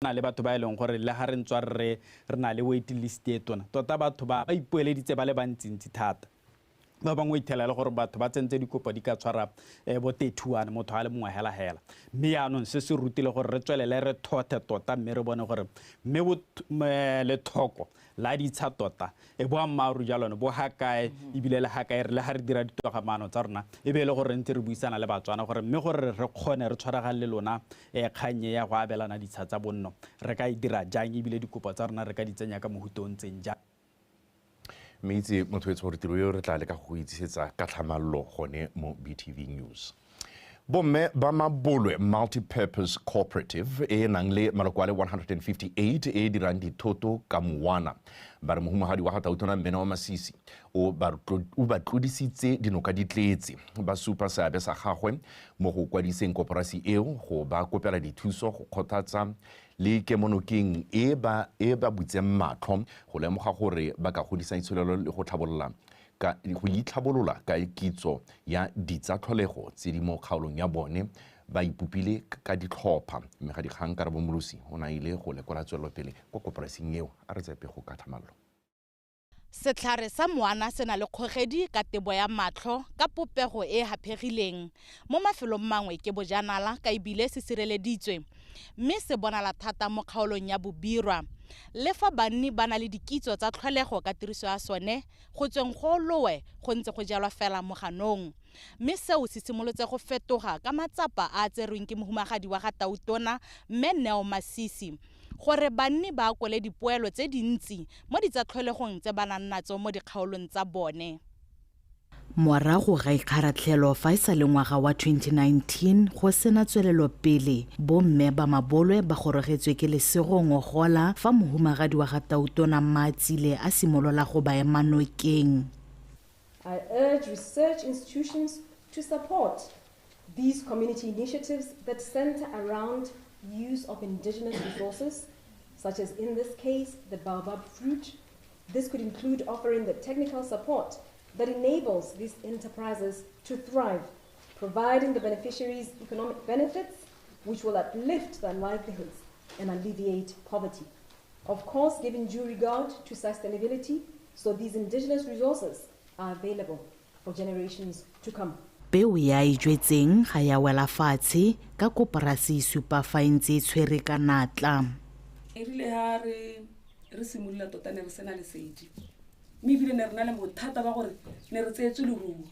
na le batho ba eleng gore le ga re ntswa re na le waiting list e tona tota batho ba ipoeleditse ba le bantsintsi thata ba bangwe ithelela gore batho ba tsentse dikopo di ka tshwara bo 31 motho a le mongwe hela mme yaanong se se rutile gore re tswelele re thothe tota mme re bone gore mme le thoko la ditsha tota e bo ammaru jalone bo hakae ibile le hakae re le ha re dira ditogamaano tsa rona e be le gore ntse re buisana le Batswana gore mme gore re kgone re tshwaragale le lona kganye ya go abelana ditsha tsa bonno re ka dira jang ibile dikopo tsa rona re ka ditsenya ka mohutong tseng ja Meitsi motho etso gore tiro yo re tla le ka go itsisetsa ka tlhamallo gone mo BTV News. Bomme ba Mabolwe Multipurpose Cooperative e nang le maloko a le 158 e dirang dithoto ka Moana ba re mohumagadi wa Gatautona Mmena wa Masisi o ba tlodisitse dinoka di tletse ba supa seabe sa gagwe mo go kwadiseng koporasi eo go ba kopela dithuso go kgothatsa le kemonokeng e ba butseng matlho go lemoga gore ba ka godisa itsholelo le go itlhabolola ka kitso ya ditsatlholego tse di mo kgaolong ya bone ba ipupile ka ditlhopha mme ga dikgang ka Rabomolosi o na ile go lekola tswelopele kwa koporasing eo a re tsepe go ka thamallo. Setlhare sa Moana se na le kgogedi ka tebo ya matlho ka popego e hapegileng mo mafelong mangwe ke bojanala ka ibile se sireleditswe mme se bonala thata mo kgaolong ya Bobirwa le fa banni ba na le dikitso tsa tlholego ka tiriso ya sone go tsweng go lowe go ntse go jalwa fela mo ganong mme seo se simolotse go fetoga ka matsapa a tserweng ke mohumagadi wa Gatautona mme Neo Masisi gore banni ba kwele dipoelo tse dintsi mo ditsatlholegong tse ba nang natso mo dikgaolong tsa bone. Morago ga ikgaratlhelo fa isa le ngwaga wa 2019 go sena tswelelo pele bomme ba Mabolwe ba gorogetswe ke lesego ngogola fa mohumagadi wa Gatautona Matsile a simolola go ba ema nokeng. I urge research institutions to support these community initiatives that center around use of indigenous resources, such as in this case, the baobab fruit. This could include offering the technical support that enables these enterprises to thrive, providing the beneficiaries economic benefits which will uplift their livelihoods and alleviate poverty. Of course, giving due regard to sustainability, so these indigenous resources are available for generations to come. Peo ya ijwetseng ga ya wela fatshe ka koporasi supa fa ntse tshwere ka natla. Erile ha re simolola tota ne re sena lesedi. Mme bile ne re na le bothata ba gore ne re tsetse le ruo.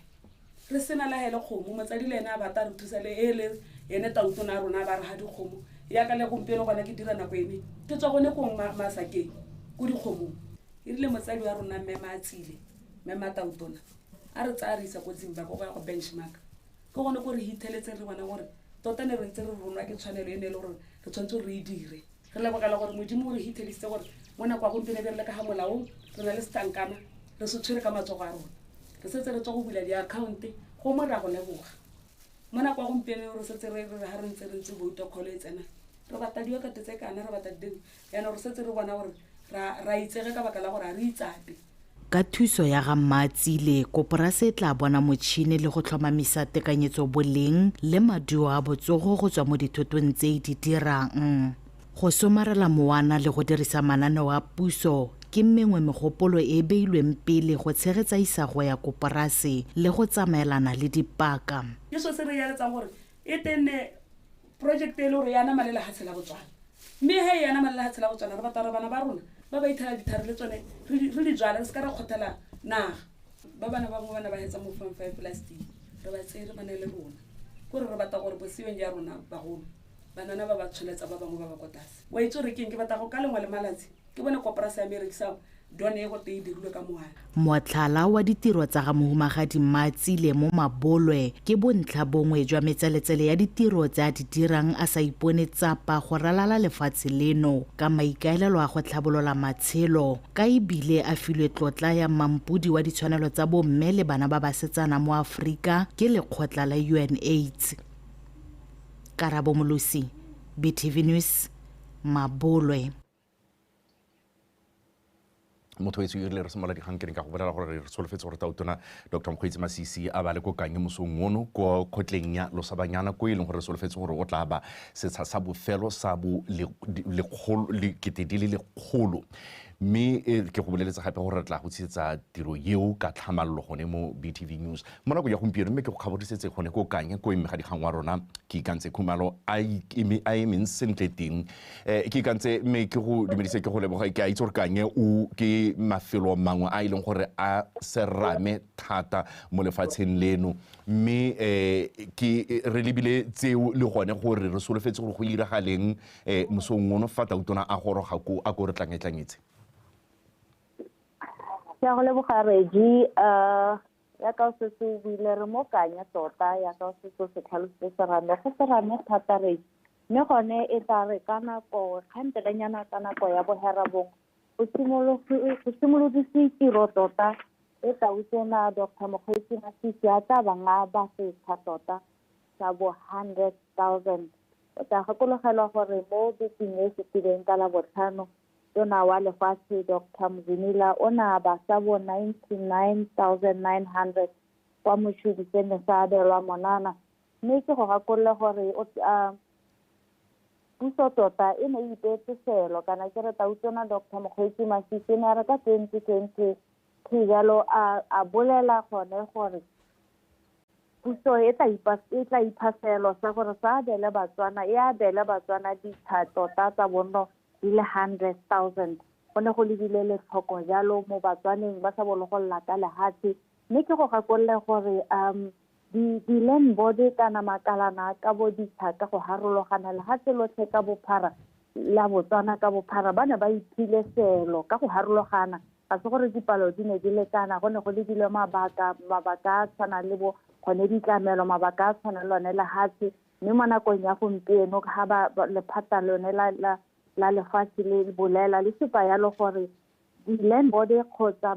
Re sena la hele kgomo motsadi le ena ba ta re thusa le ele ene Tautona a rona ba re ha dikgomo ya ka le gompieno gona ke dira nako ene ke tswa gone go masakeng go dikgomo. Erile motsadi wa rona mme Matsile mme Tautona a re tsarisa go Zimbabwe go ya go benchmark go gone go re hitheletse re bona gore tota ne re ntse re rona ke tshwanelo ene le gore re tshwantse re dire re le bogala gore modimo re hitheletse gore mona kwa go mpene le ka ha molao re na le stankana re se tshwere ka matsogo a rona re setse re tswa go bula di account go mo ra go leboga mona kwa go mpene re setse re ha re ntse vote call e tsena re bata diwa ka tse kana re bata ding yana re setse re bona gore ra itsege ka baka la gore a re itsape. Ka thuso ya ga Matsile koporasi tla bona motšhine le go tlhomamisa tekanyetso boleng le maduo a botsogo go tswa mo dithotong tse di dirang. Go somarela Moana le go dirisa mananeo a puso ke mengwe megopolo e beilweng pele go tshegetsa isago ya koporasi le go tsamaelana le dipaka. Ke so se re yaletsa gore e tenne project e le gore yana malela ha tshela Botswana mme he yana malela ha tshela Botswana re batla bana ba rona ba ba ithala dithare le tsone re di jwala re se ka re khotela naga ba bana ba mo bana ba hetsa mo 5 plastic re ba tsere bana le rona gore re batla gore bosiweng ya rona ba go banana ba ba tsholetsa ba bangwe ba ba kotase wa itse re keng ke batla go ka lengwa le malatsi ke bone koporasi ya America done go te dirilwe ka Moana. Motlhala wa ditiro tsa ga mohumagadi Matsile mo Mabolwe ke bontlha bongwe jwa metseletsele ya ditiro tsa di dirang a sa ipone tsapa go ralala lefatshe leno ka maikaelelo a go tlhabolola matshelo ka ibile a filwe tlotla ya mampudi wa ditshwanelo tsa bomme le bana ba basetsana mo Afrika ke lekgotla la UNAIDS. Karabomolosi, BTV News, Mabolwe. motho wetso ile re semola dikgang ke ka go bolela gore re solofetse gore tautona Dr. Mokgweetsi Masisi a ba le ko kanye mosong ono ko kotleng ya losabanyana ko ileng gore re solofetse gore o tla ba setsha sa bofelo sa bo le lekgolo mme ke go boleletsa gape gore re tla go tshetsa tiro yeo ka tlhamallo gone mo BTV News mo nako ya gompieno mme ke go kgaborisetse gone ko kanye ko mme ga dikgang wa rona ke ikantse khumalo a emeng sentle teng ke ikantse mme ke go dumedise ke go leboga ke a itse gore kanye o ke mafelo mangwe a ileng gore a serame thata mo lefatsheng leno mme ke re lebile tseo le gone gore re solofetse gore go iragaleng mosong ono fa tautona a goroga ko a go re tlangetlangetse ya go leboga Regi ya ka se se bile re mo kanya tota ya ka se se tlhalose serame thata Regi mme gone e tla re ka nako kgantelenyana ka nako ya boherabong go simolodise tiro tota e tla utsena Dr. Mokgweetsi Masisi a tla banga ba se tota sa bo 100,000 o tla gakologelwa gore mo bekeng e setileng ka la botlhano tona wa lefatshe Dr. Mzimila o na ba sa bo 99,900 kwa motšhediseng sa abelwa monana mme ke go gakolola gore puso tota e ne ipeetse selo kana ke re tautsona Dr. Mokgweetsi Masisi ne re ka 2020 jalo a bolela gone gore puso e tla iphaselo sa gore sa abele Batswana e abele Batswana ditsha tota tsa bonno di le 100,000 go ne go lebile letlhoko jalo mo Batswaneng ba sa bologolla ka lehatshe mme ke go gakolola gore di-land board kana makalana ka bo ditsha ka go harologana lehatshe lotlhe ka bophara la Botswana ka bophara ba ne ba iphile selo ka go harologana ga se gore dipalo di ne di lekana go ne go lebile mabaka a tshwana le bo gone ditlamelo mabaka a tshwana le lone lehatshe mme mo nakong ya gompieno ga ba lephata lone la lefatshe le bolela le supa yalo gore di-land board kgotsa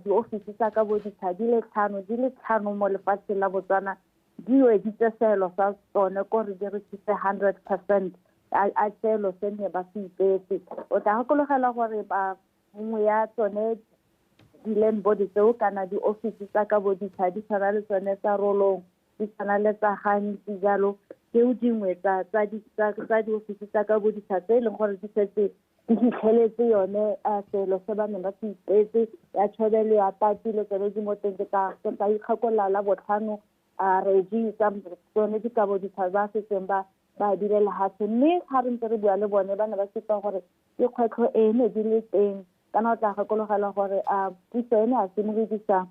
di-office tsa ka boditsha di le tlhano mo lefatsheng la Botswana di weditse selo sa tsone kore di re thuse 100% a selo se ne ba se ipeetse o tla gakologela gore nngwe ya tsone di-land board tseo kana di-office tsa ka boditsha di tshwana le tsone tsa rolong di tshwana le tsa gantsi jalo tseo dingwe tsa di-office tsa ka boditsha tse e leng gore di setse di fitlheletse yone selo se ba neng ba se ipeetse ya tšhobelo ya tatile tsone di mo teng ke tla ikgakolola la botlhano Regi tsa tsone di ka boditsha ba setseng ba dire lehatshe mme ga re ntse re bua le bone ba ne ba supa gore ke kgwetlho e ne di le teng kana o tla gakologela gore puso ene a simolodisa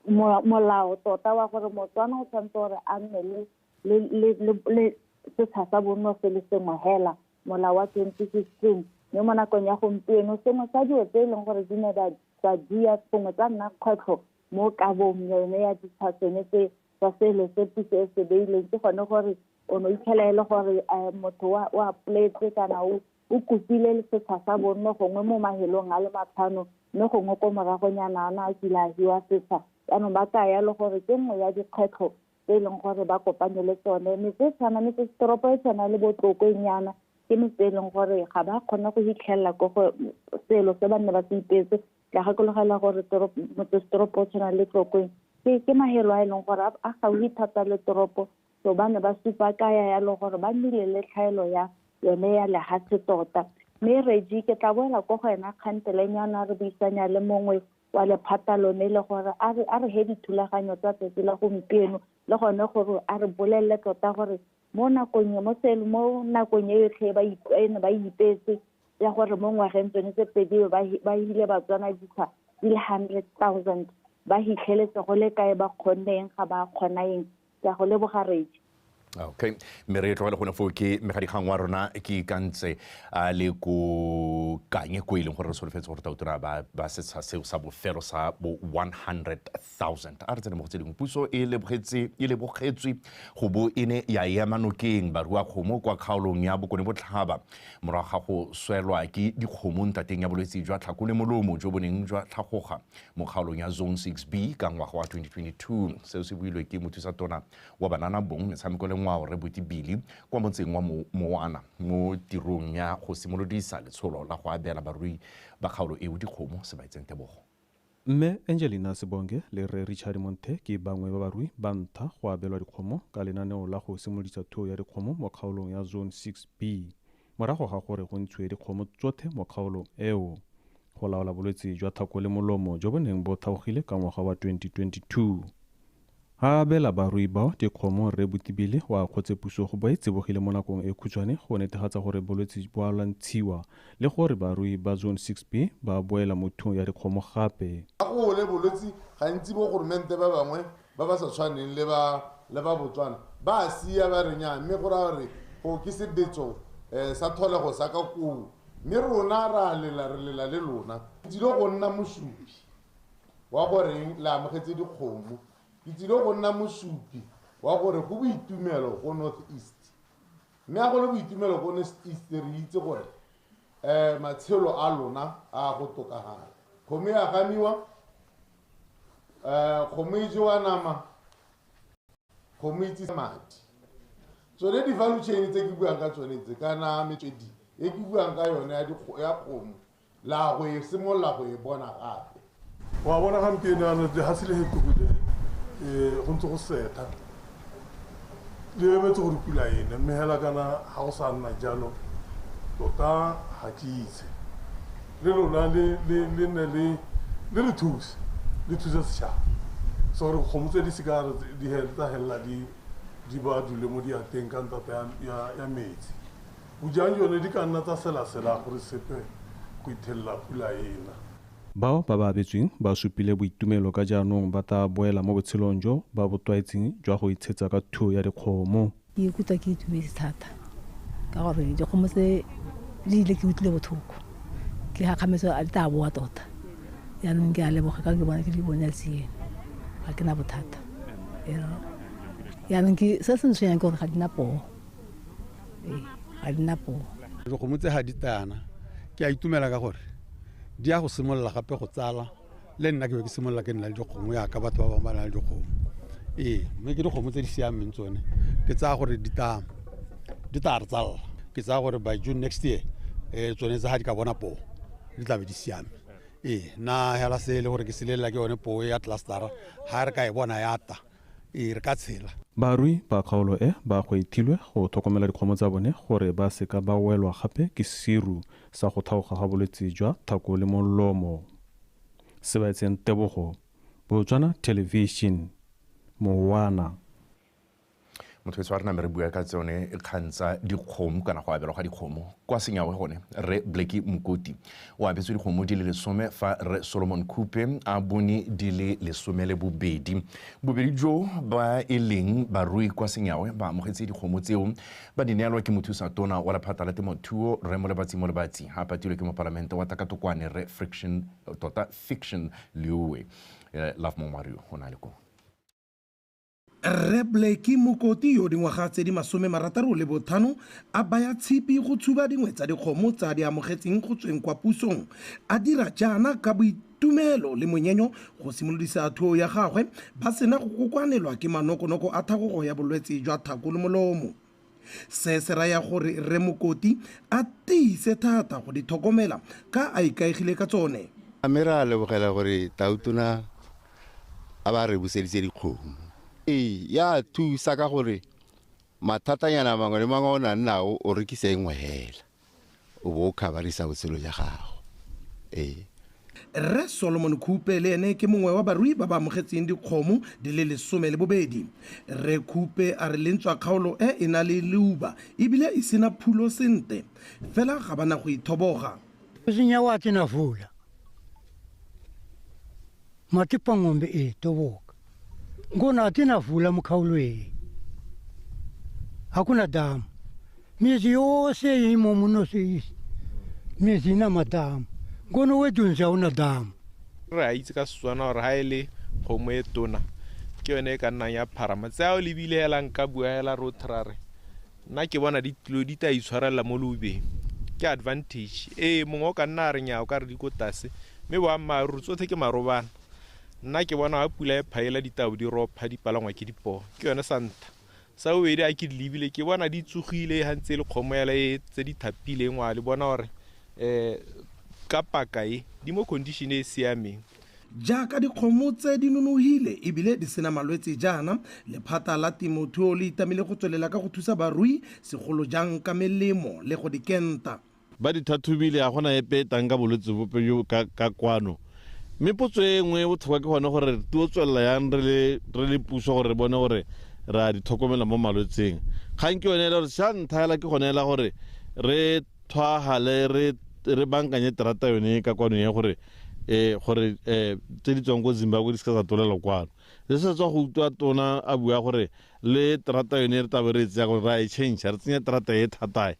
molao tota wa gore Motswana o tshwanetse gore a nne le setsha sa bonno se le sengwe hela molao wa 2016 mme mo nakong ya gompieno sengwe sa dilo tse e leng gore di ne tsa dia gongwe tsa nna kgwetlho mo kabong yone ya ditsha tsone tsa selo se puso e se beileng ke gone gore o no itlhela e le gore motho wa poletse kana o kupile le setsha sa bonno gongwe mo mahelong a le matlhano mme gongwe ko moragonyana a kile a hiwa setsha yaanong ba kaya le gore ke nngwe ya dikgwetlho tse e leng gore ba kopanye le tsone metsesetoropo e tshwana le botlokwenyana ke metse e leng gore ga ba kgona go hitlhelela ko go selo se ba nne ba se ipeetse ka gakologela gore motsesetoropo o tshwana le tlokweng ke mahelo a e leng gore a gaufi thata le toropo so ba ne ba supa kaya yalo gore ba nnile le tlhaelo ya yone ya lehatshe tota mme Regi ke tla boela ko go ena kgantelenyana re buisanya le mongwe wa lephata lone le gore a re he dithulaganyo tsa tsatsi la gompieno le gone gore a re bolelele tota gore mo nakong e yotlhe ba ipeetse ya gore mo ngwageng tsone tse pedi ba hile Batswana ditsha di le 100,000 ba hitlheletse go le kae ba kgonneng ga ba kgonaeng ya go leboga Regi. Okay, mme re tlogele gone foo ke megadikgang wa rona ke ikantse a le ko kanye ko e leng gore re solofetse gore tautona ba setsha seo sa bofelo sa bo 100,000 a re tsene mo go tse dingwe puso e lebogetswe go bo e ne ya ema nokeng barua kgomo kwa kgaolong ya bokone botlhaba morago ga go swelwa ke dikgomo ntateng ya bolwetse jwa tlhakole molomo jo boneng jwa tlhagoga mo kgaolong ya zone 6B ka ngwaga wa 2022 seo se builwe ke mothusatona wa banana bong metshameko le ngwao re Botibili kwa motseng wa Moana mo tirong ya go simolodisa letsholo la go abela barui ba kgaolo eo dikgomo se ba itseng Tebogo. Mme Angelina Sebonge le re Richard Monte ke bangwe ba barui ba ntlha go abelwa dikgomo ka lenaneo la go simolodisa thuo ya dikgomo mo kgaolong ya Zone 6B morago ga gore go ntshiwe dikgomo tsotlhe mo kgaolong eo go laola bolwetse jwa thako le molomo jo bo neng bo thaogile ka ngwaga wa 2022. Ha abela barui bao dikgomo re Botibile wa kgotse puso go ba itsebogile mo nakong e khutshwane go netefatsa gore bolwetse bo a lwantshiwa le gore barui ba Zone 6B ba boela mo thuong ya dikgomo gape. Go le bolwetse gantsi bo goromente ba bangwe ba ba sa tshwaneng le ba Botswana ba sia ba re nya mme go ra re go ke sebetso sa tholego sa ka ku mme rona ra lela le lona dilo go nna mosupi wa gore la amogetse dikgomo dilo go nna mosupi wa gore go boitumelo go North East mme a go le boitumelo go North East re itse gore matshelo a lona a go tokagala kgomo ya gamiwa kgomo e jewa nama kgomo e tsisa madi tsone di-value chain tse ke buang ka tsone tse kana metswedi e ke buang ka yone ya kgomo la go e simolola go e bona gape wa bona gampieno ano ga se le hekogile go ntse go seta le emetse gore pula ene mme hela kana ga go sa nna jalo tota ga ke itse le lona le re thuse setšhaba so gore kgomo tse di seka di helela di ba dule mo diateng ka ntata ya metsi bojang yone di ka nna tsa selasela gore sepe go ithelela pula ena. Bao ba ba abetsweng ba supile boitumelo ka jaanong ba ta boela mo botshelong jo ba bo tlwaetseng jwa go itshetsa ka thuo ya dikgomo. Ke ikutlwa ke itumetse thata ka gore dikgomo tse di ile ke utlwile botlhoko ke gakgametso a di tla boa tota yaanong ke a leboga ka ke bona ke di bona tsieno ga ke na bothata yaanong ke se se ntshwenyang ke gore ga di na poo ga di na poo. Dikgomo tse ga di tana ke a itumela ka gore di a go simolola gape go tsala le nna ke be ke simolola ke nna le dikgomo ya ka batho ba bangwe ba na le dikgomo mme ke dikgomo tse di siameng tsone ke tsaya gore di tla re tsala ke tsaya gore by June next year tsone tsa ga di ka bona poo di tla be di siame na hela se le gore ke selela ke yone poo ya clustera ga re ka e bona yata re ka tshela. Barui ba kgaolo ba go ithilwe go tlhokomela dikgomo tsa bone gore ba seka ba welwa gape ke siru sa go thaoga ga bolwetse jwa thako le molomo. Se ba etseng Tebogo, Botswana Television, Moana. Motho tswa rena re bua ka tsone e kgantsa dikgomo kana go abelwa ga dikgomo kwa Senyawe gone re Blackie Mkoti o abetswe dikgomo di le 10 fa re Solomon Coupe a bone di le 12 bobedi jo ba eleng barui kwa Senyawe ba amogetse dikgomo tseo ba di neelwa ke mothusa tona wa lephata la temothuo re mo lebatsi ha patilwe ke mo parlamente wa Takatokwane re Fiction Liuwe Love Momario hona le ko Re Blackie Mkoti yo dingwaga tse di 65 a baya tshipi go tshuba dingwe tsa dikgomo tsa di amogetseng go tsweng kwa pusong a dira jaana ka boitumelo le monyenyo go simolodisa thuo ya gagwe ba sena go kokwanelwa ke manokonoko a thagogo ya bolwetse jwa thako le molomo. Se se raya gore Re Mkoti a tiise thata go di tlhokomela ka a ikaegile ka tsone. Amera lebogela gore tautona a ba re buseditse dikgomo ya thusa ka gore mathatanyana mangwe le mangwe o na nnao o rekise engwe hela o bo khabarisa botshelo ja gago. Re Solomon Coupe le ene ke mongwe wa barui ba ba amogetseng dikgomo di le 12. Re Coupe a re lentswa kgaolo e na le leuba ebile e sena phulo sente fela ga bana go ithoboga. Senyawa tsena fula matipa ngombe toboka ngona tena fula mkhaulwe hakuna damu miezi yose imo muno se miezi na madamu ngono wedunza una damu ra itse ka Setswana gore ha ile kgomo e tona ke yone ka nna ya pharama tsao le bile hela nka bua hela rotrare nna ke bona ditlo di ta itshwarela mo lobeng ke advantage mongwe ka nna re nya o ka re di ko tase me ba maru tsothe ke marobana nna ke bona a pula e phaela ditau di ropha di palangwa ke dipo ke yone santa sa bobedi a ke di lebile ke bona di tsogile ha ntse le kgomo ya le tse di thapileng wa le bona gore ka paka di mo condition e siameng. jaaka dikgomo tse di nonogile ebile di sena malwetse jaana lephata la temothuo le itamile go tswelela ka go thusa barui segolo jang ka melemo le go di kenta. Ba di thathubile ga gona epe tang ka bolwetse bope jo ka kwano mme potso e nngwe botlhokwa ke gone gore re tlo tswelela yang re le puso gore re bone gore re a di tlhokomela mo malwetseng. Kgang ke yone gore sa ntlha hela ke gone hela gore re thwagale re bankanye terata yone ka kwano ya gore tse di tswang ko Zimbabwe di se ka tolela kwano. Le se tswa go utlwa tona a bua gore le terata yone re tabe re tseya gore ra e change re tsenya terata e thatae.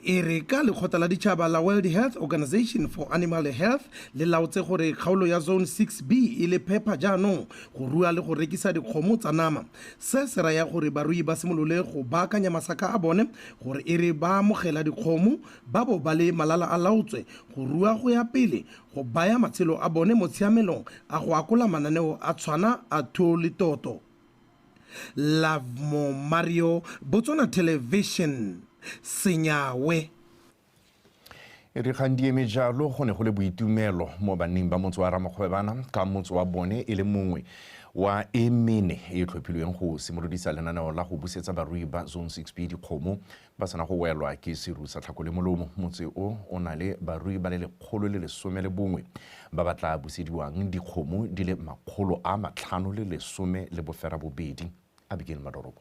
E re ka lekgotla la ditšhaba la World Health Organization for Animal Health le laotse gore kgaolo ya Zone 6B e le phepa jaanong go rua le go rekisa dikgomo tsa nama. Se se raya gore barui ba simolole go baakanya masaka a bone gore e re ba amogela dikgomo ba bo ba le malala a laotswe go rua go ya pele go baya matshelo a bone mo tshiamelong a go akola mananeo a tshwana a thuo le toto. Lavo Mario, Botswana Television. Senyawe e re kgang di eme jalo go ne go le boitumelo mo banneng ba motse wa Ramakgwebana ka motse wa bone e le mongwe wa emene e tlhophilweng go simolodisa lenaneo la go busetsa barui ba Zone 6B dikgomo ba sana go welwa ke seru sa tlhako le molomo. Motse o na le barui ba le 111 ba batla busediwang dikgomo di le 512 Abigail Madorobo.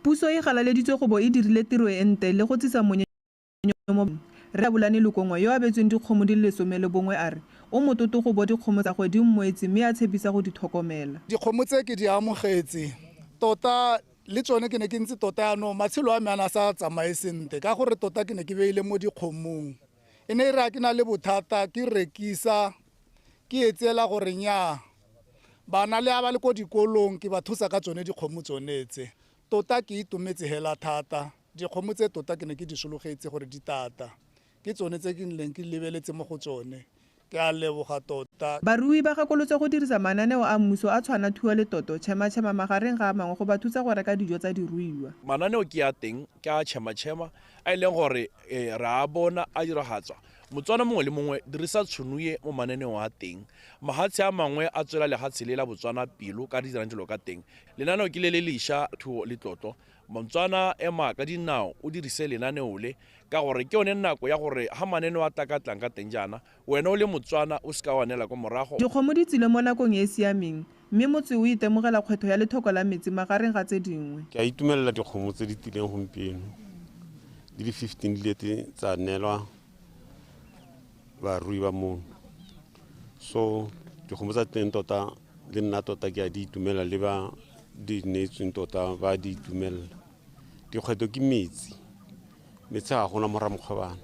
Puso e galaleditswe go bo e dirile tiro e ntle le go tsisa monyenyo mo re bulane Lekongwa yo a betsweng dikgomo di le 11 a re o mototo go bo dikgomo tsa go di mmoetse mme a tshepisa go di tlhokomela. Dikgomo tse ke di amogetse tota le tsone ke ne ke ntse tota yano matshelo a me ana sa tsamaye sente ka gore tota ke ne ke beile mo dikgomong e ne re a ke na le bothata ke rekisa ke etsela gore nya bana le aba le ko dikolong ke ba thusa ka tsone dikgomo tsonetse tota ke itumetse hela thata dikgomo tse tota ke ne ke di sologetse gore di tata ke tsone tse ke nleng ke lebeletse mo go tsone ke a leboga tota. Barui ba gakolotse go dirisa mananeo a mmuso a tshwana thuo le toto tšhema magareng ga mangwe go ba thusa go reka dijo tsa diruiwa. Mananeo ke a teng ke a tšhema a ileng gore ra bona a diragatswa Motswana mongwe le mongwe dirisa tshonuye mo mananeo a teng mahatshe a mangwe a tswela lehatshe le la Botswana pilo ka di dirang dilo ka teng lenaneo ke le lesha thuo le tlotlo Motswana ema ka dinao o dirise lenaneo le ka gore ke yone nako ya gore ha mananeo a takatlang ka teng jana wena o le Motswana o ska wanela go morago. Dikgomo di tsile mo nakong e siameng mme motse o itemogela kgwetho ya lethoko la metsi magareng ga tse dingwe. Ke a itumelela dikgomo tse di tileng gompieno di le 15 di lete tsa nelwa barui ba mo so dikgomo tsa teng tota le nna tota ke a di itumela le ba di neetsweng tota ba di itumela dikgweto ke metsi ga gona mo Ramakgwebana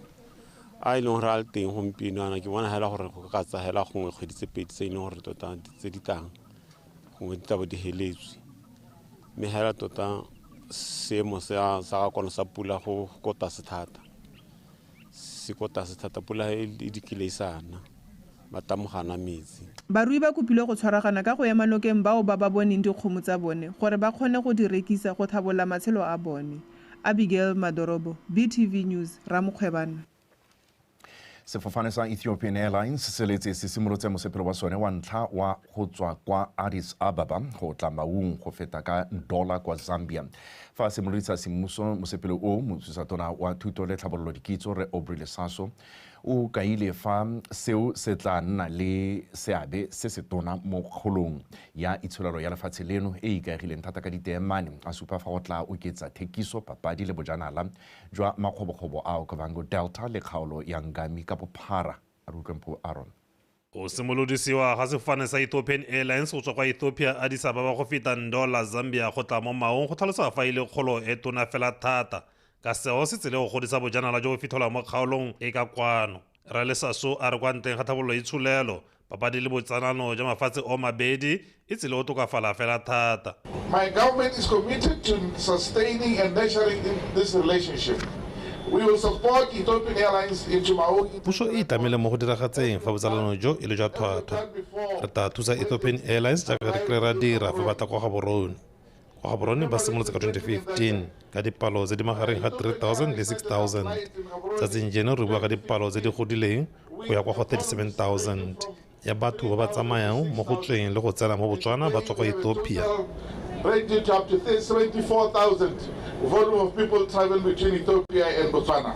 a ile gore a le teng gompieno ana ke bona hela gore go ka tsa hela gongwe kgwedi tse pedi tse ile gore tota tse di tang gongwe di tabo di heletswe mme hela tota seemo sa ga kona sa pula go kota se thata sikota se thata pula e dikile sana batamogana metsi. Barui ba kopilwe go tshwaragana ka go ema nokeng bao ba boneng dikgomo tsa bone gore ba kgone go di rekisa go thabolla matshelo a bone. Abigail Madorobo, BTV News, Ramakgwebana. Sefofane sa Ethiopian Airlines se letse se simolotse mosepelo wa sone wa ntlha wa go tswa kwa Addis Ababa go tla Maung go feta ka Ndola kwa Zambia. Fa simolotsa semmuso mosepelo o mothusetona wa thuto le tlhabololo dikitso re Aubrey Lesaso o kaile fa seo se tla nna le seabe se se tona mo kgolong ya itsholelo ya lefatshe leno e ikaegileng thata ka diteemane a supa fa go tla oketsa thekiso papadi le bojanala jwa makgobokgobo a Okavango Delta le kgaolo ya Ngami ka bophara a rutlwempo Aaron. O simolodisiwa ga sefofane sa Ethiopian Airlines go tswa kwa Ethiopia Addis Ababa go feta Ndola Zambia go tla mo Maung go tlhalosa fa ile kgolo e tona fela thata ka seo se tsele go godisa bojanala jo go fitlhelwa mo kgaolong e ka kwano. Ra Lesaso a re kwa nteng ga thabololo itshulelo papadi le botsanano jwa mafatshe o mabedi e tsele o tokafala fela thata. My government is committed to sustaining and nurturing this relationship. We will support Ethiopian Airlines into Maung. Puso e itamile mo go diragatseng fa botsalano jo e le jwa thwathwa. Re ta thusa Ethiopian Airlines jaaka re kry-ra dira fa batla kwa ga borone Gaborone ba simolotse ka 2015 ka dipalo tse di magareng ga 3,000 le 6,000 tsatsing jeno re bua ka dipalo tse di godileng go ya kwa go 37,000 ya batho ba ba tsamayang mo go tsweng le go tsena mo Botswana ba tswa go Ethiopia. Ranging up to 74,000 volume of people travel between Ethiopia and Botswana.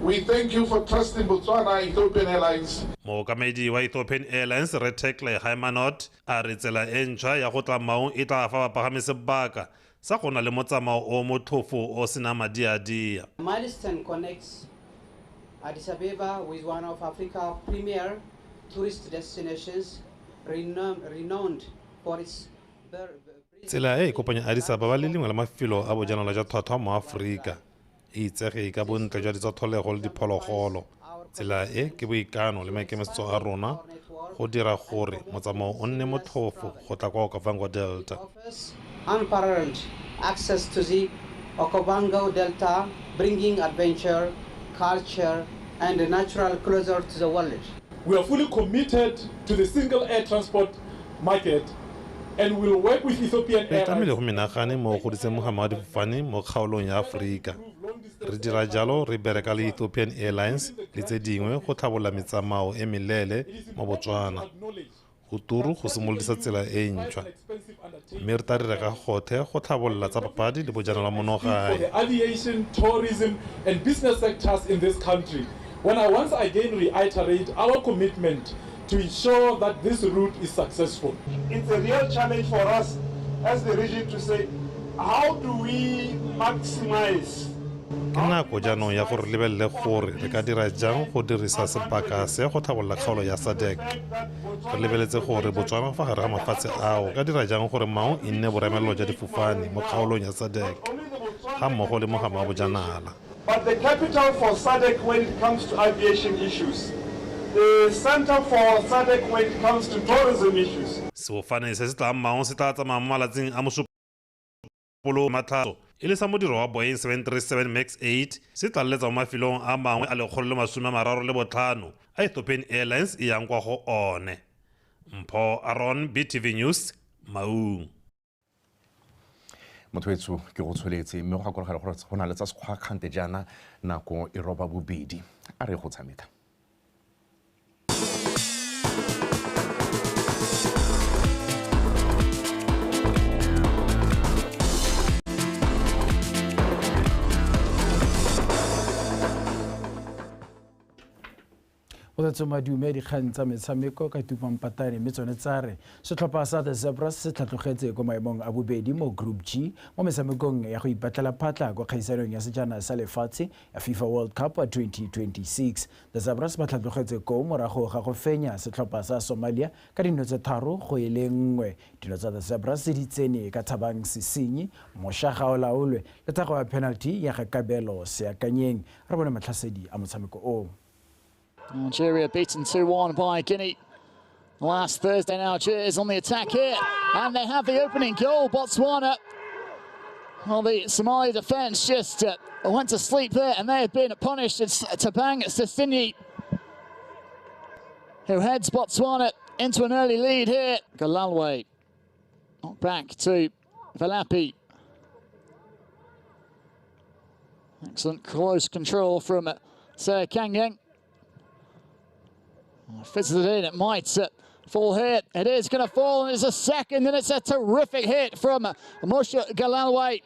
We thank you for trusting Botswana Ethiopian Airlines. Mookamedi wa Ethiopian Airlines Retekle Haimanot a re tsela e ntšhwa ya go tla Maung e tla fa bapagami sebaka sa go na le motsamao o motlhofo o sena madiadia. Milestone connects Addis Ababa with one of Africa's premier tourist destinations renowned for its Tsela e kopanya Addis Ababa le lengwe la mafelo a bojanala jwa tlhwatlhwa mo Aforika e itsege ka bontle jwa ditshotholego le diphologolo. Tsela e ke boikano le maikemisetso a rona go dira gore motsamao o nne motlhofo go tla kwa Okavango Delta. Unparalleled access to the Okavango Delta, bringing adventure, culture, and natural closer to the world. We are fully committed to the single air transport market and will work with Ethiopian Re tamile Airlines. go menagane mo go godiseng mogama wa difofane mo kgaolong ya Aforika. Re dira jalo re bereka le Ethiopian Airlines le tse dingwe go tlhabolola metsamao e melele mo Botswana. Go turu go simolodisa tsela e ntšhwa. Mme re tla re reka gothe go tlhabolola tsa papadi le bojanala For monogae. the aviation, tourism, and business sectors in this country, when I once again reiterate our commitment to ensure that this route is successful. It's a real challenge for us as the region to say, how do we maximize? Ke nako jaanong ya gore lebelele gore re ka dira jang go dirisa sebaka se go tlhabolola kgaolo ya SADC. Re lebeletse gore Botswana fa gare ga mafatshe ao ka dira jang gore Maung e nne boremelelo jwa difofane mo kgaolong ya SADC ga mmogo le mogama wa bojanala. But the capital for SADC when it comes to aviation issues, the center for SADC when it comes to tourism issues. Sefofane se se tlang Maung se tla tsamaya mo malatsing a mosupolo matlhatso e le sa modiro wa Boeing 737 Max 8 se tla letsa mo mafelong a mangwe a 135 a Ethiopian Airlines e yang kwa go one. Mpho Aaron, BTV News, Maung. Mothoetso ke go tsholetse mme go gakologelwa gore go na le tsa sekgwakgante jaana nako e roba bobedi a re go tshameka. o tsa madume dikgang tsa metshameko ka tupampatane mme tsone tsare setlhopha sa the Zebras se tlhatlogetse ko maemong a bobedi mo Group G mo metshamekong ya go ipatlela phatla kwa kgaisanong ya sejana sa lefatshe ya FIFA World Cup 2026. The Zebras ba tlhatlogetse ko morago ga go fenya setlhopha sa Somalia ka dino tse 3-1. Dino tsa the Zebras di tsene ka Thabang Sisinyi Moshaga o laolwe le tago ya penalty ya Gakabelo Seakanyeng. Re bone matlhasedi a motshameko o. Algeria beaten 2-1 by Guinea last Thursday. Now Algeria is on the attack here, and they have the opening goal. Botswana, well, the Somali defence just went to sleep there, and they have been punished. It's Thabang Sisinyi who heads Botswana into an early lead here. Galalwe back to Valapi. Excellent close control from Seakanyeng. Fits it in, it might fall here. It is going to fall, and it's a second, and it's a terrific hit from Moshe Galalwe.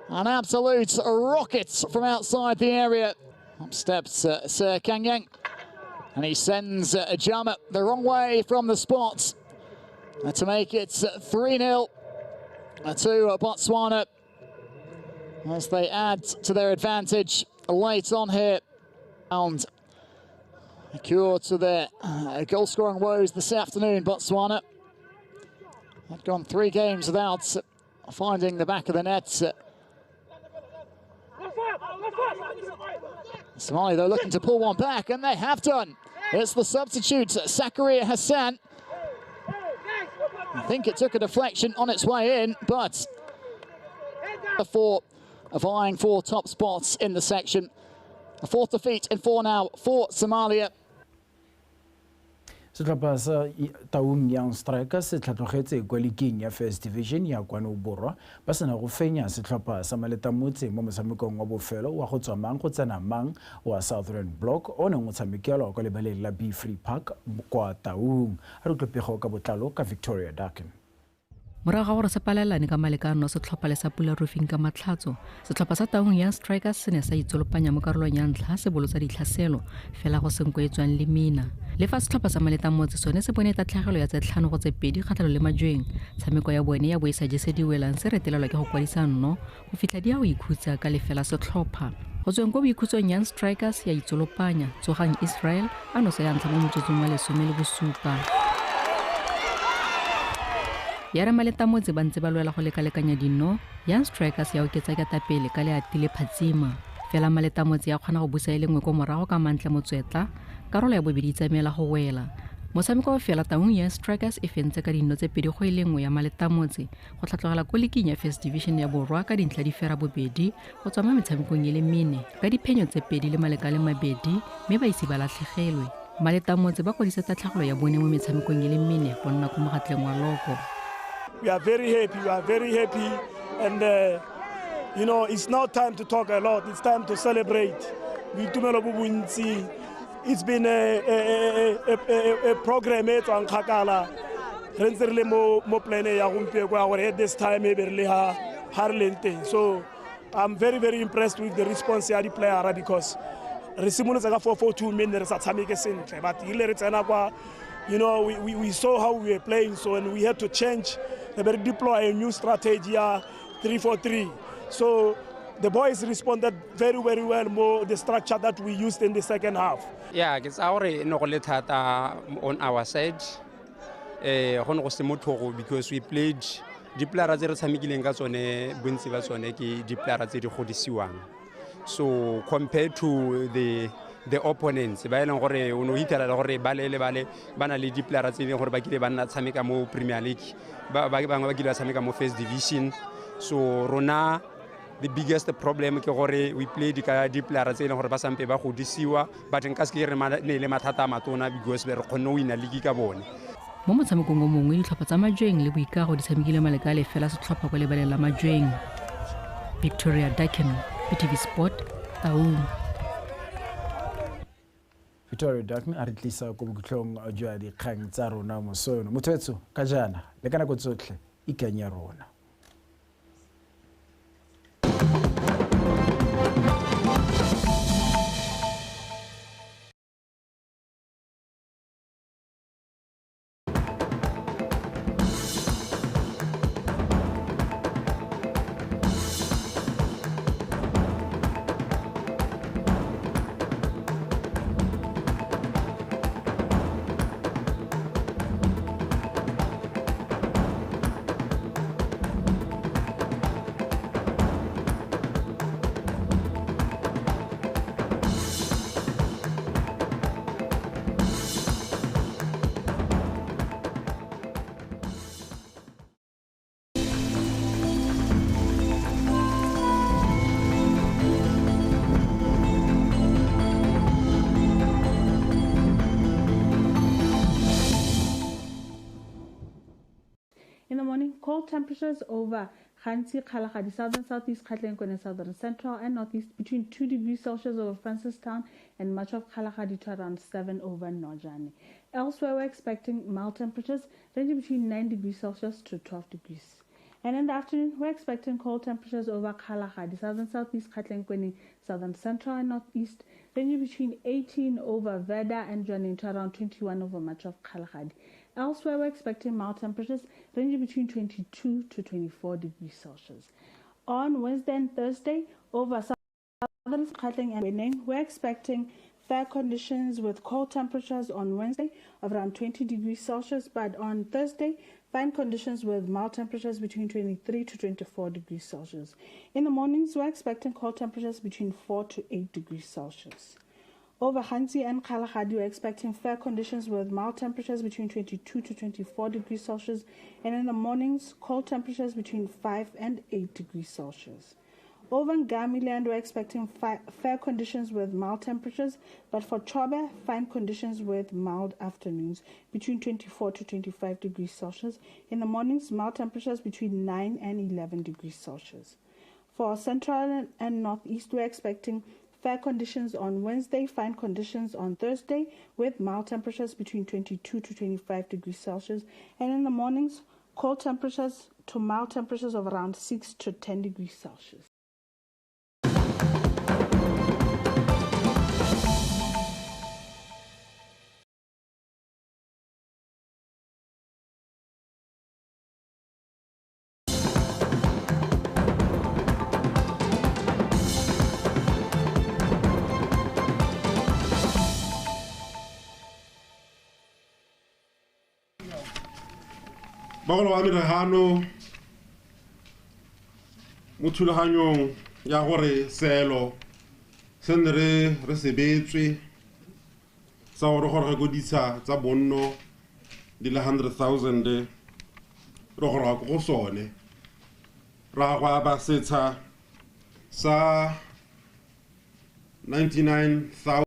An absolute rocket from outside the area. Up steps Seakanyeng, and he sends Jama the wrong way from the spot to make it 3-0 to Botswana as they add to their advantage late on here. And a cure to their goal-scoring woes this afternoon. Botswana had gone 3 games without finding the back of the net. Somali, though, looking to pull one back, and they have done. It's the substitute, Zakaria Hassan. I think it took a deflection on its way in, but for vying for top spots in the section. A 4th defeat in 4 now for Somalia. setlhopha sa Taung Young Strikers se tlhatlogetse kwa leagueng ya First Division ya kwano borwa ba sena go fenya setlhopha sa Maletamotse mo motshamekong wa bofelo wa go tswa mang go tsena mang wa Southern Block o neng o tshamekelwa kwa lebaleng la B Free Park kwa Taung. A re tlopego ka botlalo ka Victoria Dikgang. Morago ga gore se palelane ka malekano setlhopha le sa Pula Roofing ka matlhatso, setlhopha sa Taung Young Strikers se ne sa itsolopanya mo karolong ya ntlha se bolotsa ditlhaselo fela go senko e tswang le mina. Le fa setlhopha sa Maletamotse sone se bone tatlhegelo ya tse 5 go tse 2 kgatlhanong le Majweng, tshameko ya bone ya boisa jesediwelang se retelelwa ke go kwadisa nno go fitlha di a go ikhutsa ka lefela setlhopha. Go tsweng ko boikhutsong Young Strikers ya itsolopanya Tsogang Israel a no se ya ntlha mo motsotsong wa 17. Ya re Maletamotse ba ntse ba lwela go lekalekanya dino, Young Strikers ya oketsa ka tapele ka le atile phatsima. Fela Maletamotse ya kgona go busa ile ngwe ko morago ka mantle motswetla, karolo ya bobedi tsamela go wela. Motshameko wa fela Taung Young Strikers e fentse ka dino tse 2 go ile ngwe ya Maletamotse go tlhatlogela ko leagueng ya First Division ya borwa ka dintlha di fera bobedi go tswa mo metshamekong e le 4 ka diphenyo tse 2 le malekale mabedi mme ba ise ba latlhegelwe. Maletamotse ba kwadisa tatlhagelo ya bone mo metshamekong e le 4 go nna ko mogatleng wa loko. We are very happy, and you know, it's not time to talk a lot, it's time to celebrate. It's been a program at Kagala. At this time, so I'm very impressed with the response of the player because you know, we saw how we were playing, so and we had to change, deploy a new strategy, 3-4-3. So the boys responded very well more the structure that we used in the second half. Yeah, it's our on our side. Because we played the players that so compared to the opponents, ba ile gore o no hitela gore ba le bana le di players tse gore ba kile ba nna tshameka mo Premier League ba bangwe ba kile ba tshameka mo First Division. So rona the biggest problem ke gore we played ka di players tse gore ba sampe ba godisiwa but nka se re ne le mathata a matona because be re kgonne o wina league ka bone. Mo motshamekong o mongwe ditlhopha tsa Majweng le Boikago di tshamekile malekale fela setlhopha kwa lebaleng la Majweng. Victoria Dikgang, BTV Sport, Taung. Victoria Dikgang a re tlisa ko bokutlong jwa dikgang tsa rona mosono. Motsetso ka jana le kana go tsotlhe ikanya rona. In the morning, cold temperatures over Khansi, Kgalagadi, southern southeast, Katlenkwen, and southern central and northeast between 2 degrees Celsius over Francistown and much of Kgalagadi to around 7 over Nojani. Elsewhere, we're expecting mild temperatures ranging between 9 degrees Celsius to 12 degrees. And in the afternoon, we're expecting cold temperatures over Kgalagadi, southern southeast, Katlenkwen, southern central and northeast, ranging between 18 over Veda and Jwanin to around 21 over much of Kgalagadi. Elsewhere, we're expecting mild temperatures ranging between 22 to 24 degrees Celsius. On Wednesday and Thursday, over southern Gauteng and Beneng, we're expecting fair conditions with cold temperatures on Wednesday of around 20 degrees Celsius, but on Thursday, fine conditions with mild temperatures between 23 to 24 degrees Celsius. In the mornings, we're expecting cold temperatures between 4 to 8 degrees Celsius. Over Khansi and Kgalagadi, we're expecting fair conditions with mild temperatures between 22 to 24 degrees Celsius, and in the mornings, cold temperatures between 5 and 8 degrees Celsius. Over Ngamiland, we're expecting fair conditions with mild temperatures, but for Chobe, fine conditions with mild afternoons between 24 to 25 degrees Celsius. In the mornings, mild temperatures between 9 and 11 degrees Celsius. For Central and Northeast, we're expecting fair conditions on Wednesday, fine conditions on Thursday, with mild temperatures between 22 to 25 degrees Celsius. And in the mornings, cold temperatures to mild temperatures of around 6 to 10 degrees Celsius. Bagolo wa meragano mo thulaganyong ya gore selo se ne re sebetswe sa gore gore go ditsa tsa bonno di le 100,000 re gore go sone ra gwa ba setsa sa 99,000